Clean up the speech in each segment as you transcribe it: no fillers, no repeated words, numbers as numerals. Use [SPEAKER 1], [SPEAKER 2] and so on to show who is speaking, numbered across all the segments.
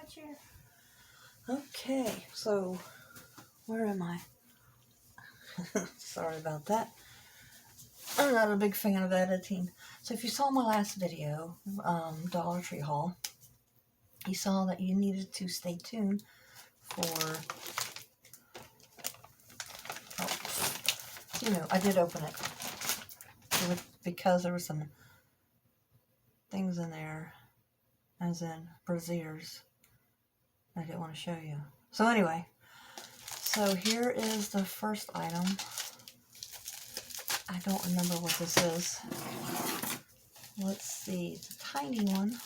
[SPEAKER 1] what you... Okay, so where am I? Sorry about that. I'm not a big fan of editing. So if you saw my last video, Dollar Tree haul, you saw that you needed to stay tuned for... I did open it. Because there were some things in there, as in braziers, I didn't want to show you. So anyway, so here is the first item. I don't remember what this is. Let's see, it's a tiny one.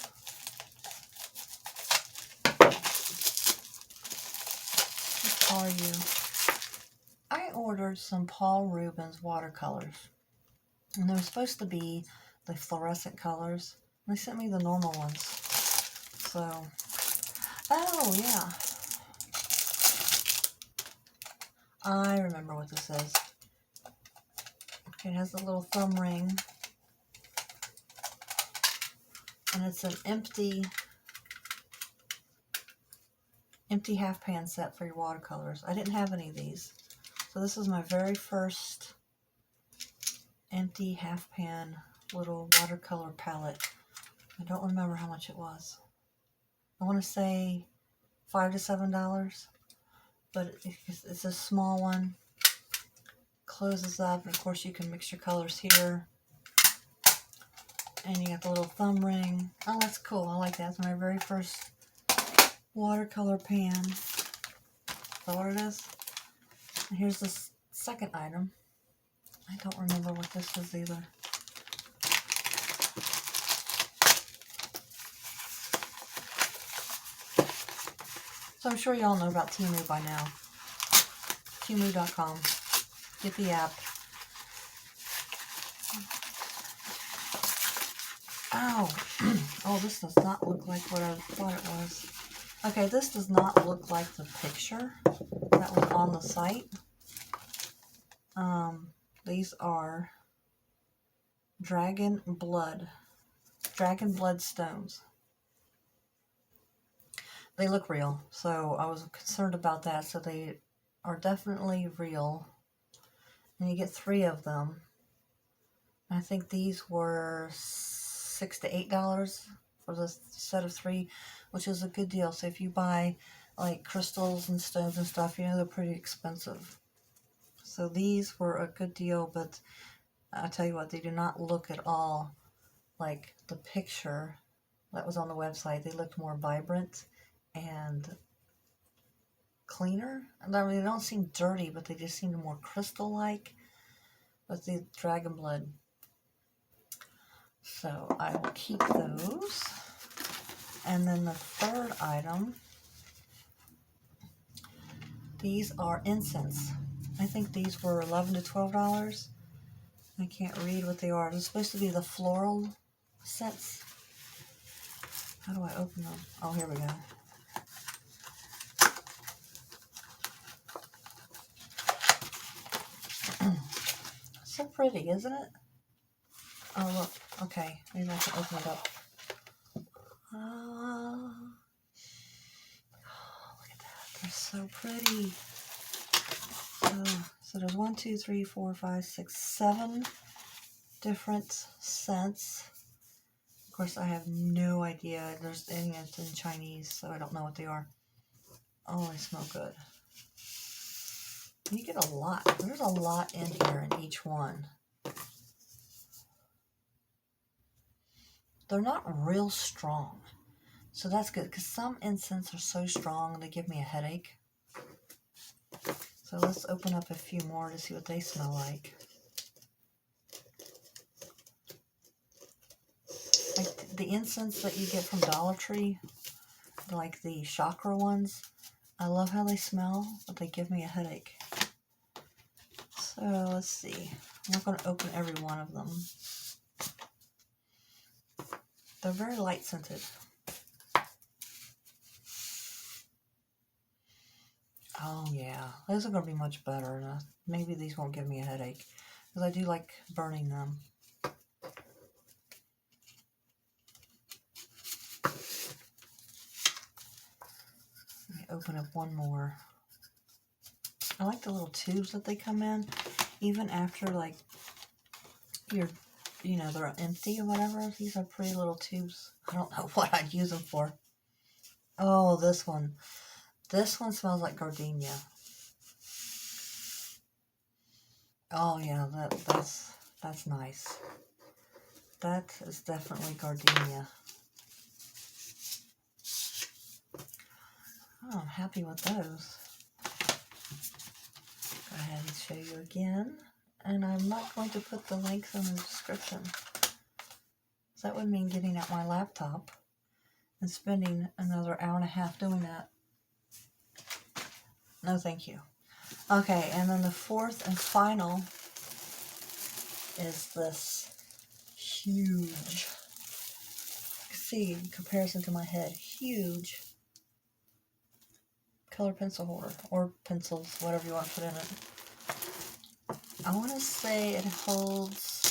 [SPEAKER 1] What are you? I ordered some Paul Rubens watercolors, and they were supposed to be the fluorescent colors. They sent me the normal ones. So, oh yeah, I remember what this is. It has a little thumb ring, and it's an empty half pan set for your watercolors. I didn't have any of these, so this is my very first empty half pan little watercolor palette. I don't remember how much it was. I want to say $5 to $7, but it's a small one. Closes up, and of course you can mix your colors here. And you got the little thumb ring. Oh, that's cool. I like that. It's my very first watercolor pan. Is that what it is? And here's the second item. I don't remember what this is either. So I'm sure y'all know about Temu by now. Temu.com. Get the app. Oh, oh, this does not look like what I thought it was. Okay, this does not look like the picture that was on the site. These are dragon blood stones. They look real, so I was concerned about that. So they are definitely real. And you get 3 of them. I think these were $6 to $8 for the set of 3, which is a good deal. So if you buy like crystals and stones and stuff, they're pretty expensive. So these were a good deal, but I tell you what, they do not look at all like the picture that was on the website. They looked more vibrant and cleaner. I mean, they don't seem dirty, but they just seem more crystal-like with the dragon blood. So I will keep those. And then the third item, these are incense. I think these were $11 to $12. I can't read what they are. They're supposed to be the floral scents. How do I open them? Oh, here we go. So pretty, isn't it? Oh, look. Okay, maybe I can open it up. Oh, look at that. They're so pretty. So there's 1, 2, 3, 4, 5, 6, 7 different scents. Of course, I have no idea. There's any that's in Chinese, so I don't know what they are. Oh, they smell good. You get a lot. There's a lot in here in each one. They're not real strong, so that's good, because some incense are so strong they give me a headache. So let's open up a few more to see what they smell like. Like the incense that you get from Dollar Tree, like the chakra ones, I love how they smell, but they give me a headache. So let's see. I'm not going to open every one of them. They're very light scented. Oh yeah, those are going to be much better. Maybe these won't give me a headache, because I do like burning them. open up one more. I like the little tubes that they come in, even after like you're, you know, they're empty or whatever. These are pretty little tubes. I don't know what I'd use them for. Oh, this one. This one smells like gardenia. Oh yeah, that's nice. That is definitely gardenia. Oh, I'm happy with those. Go ahead and show you again. And I'm not going to put the links in the description. So that would mean getting out my laptop and spending another hour and a half doing that. No, thank you. Okay, and then the fourth and final is this huge, see, in comparison to my head, huge color pencil holder, or pencils, whatever you want to put in it. I want to say it holds,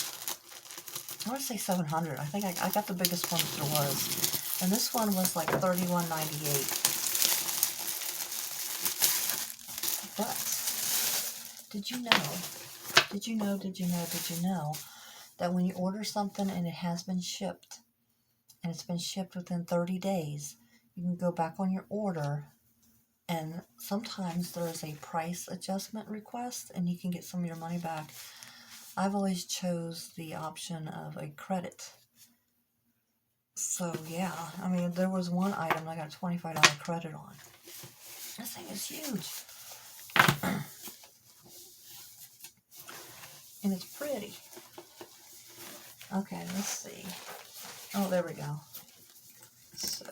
[SPEAKER 1] I want to say 700. I think I got the biggest one that there was. And this one was like $31.98. But, did you know that when you order something and it has been shipped, and it's been shipped within 30 days, you can go back on your order, and sometimes there is a price adjustment request, and you can get some of your money back. I've always chose the option of a credit. So yeah, I mean, there was one item I got a $25 credit on. This thing is huge. And it's pretty. Okay, let's see. Oh, there we go. So,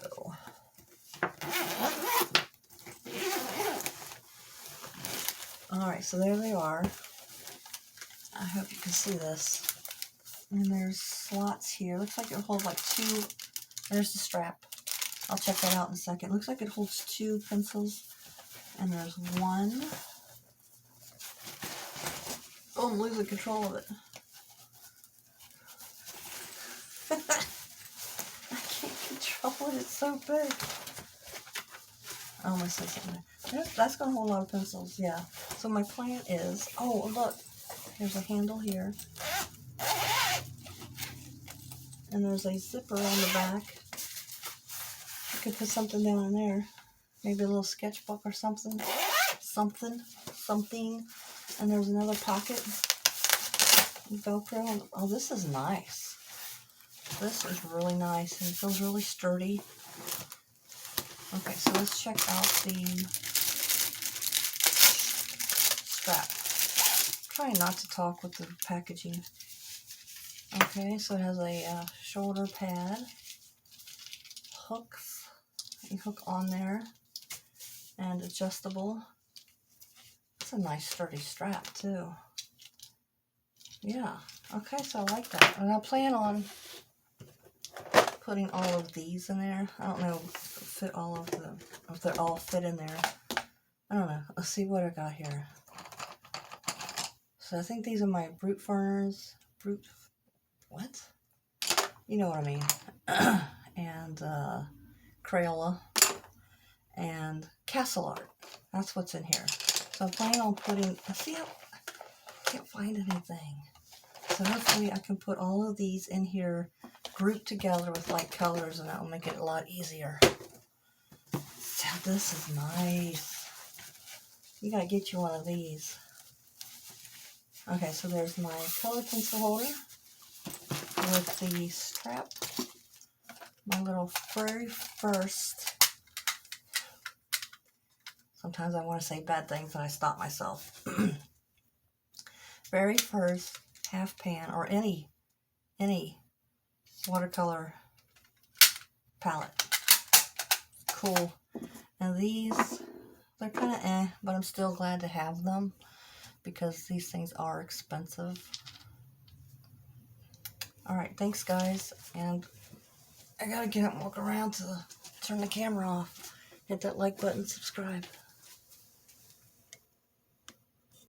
[SPEAKER 1] alright, so there they are. I hope you can see this. And there's slots here. Looks like it holds like two. There's the strap. I'll check that out in a second. Looks like it holds two pencils. And there's one. Oh, I'm losing control of it. I can't control it. It's so big. I almost said something there. That's going to hold a lot of pencils, yeah. So my plan is, oh, look. There's a handle here. And there's a zipper on the back. You could put something down in there. Maybe a little sketchbook or something. Something. And there's another pocket. Velcro. Oh, this is nice. This is really nice. And it feels really sturdy. Okay, so let's check out the strap. I'm trying not to talk with the packaging. Okay, so it has a shoulder pad, hooks, a hook on there, and adjustable. It's a nice sturdy strap too. Yeah, okay, so I like that. And I plan on putting all of these in there. I don't know if they all fit in there. I don't know. Let's see what I got here. So I think these are my what? You know what I mean. And Crayola and Castle Art. That's what's in here. So I'm planning on putting, see, I can't find anything. So hopefully I can put all of these in here grouped together with light colors, and that will make it a lot easier. So this is nice. You gotta get you one of these. Okay, so there's my color pencil holder with the strap, my little very first, sometimes I want to say bad things and I stop myself, very first half pan or any watercolor palette. Cool. And these, they're kind of but I'm still glad to have them because these things are expensive. Alright, thanks guys, and I gotta get up and walk around to turn the camera off. Hit that like button, subscribe.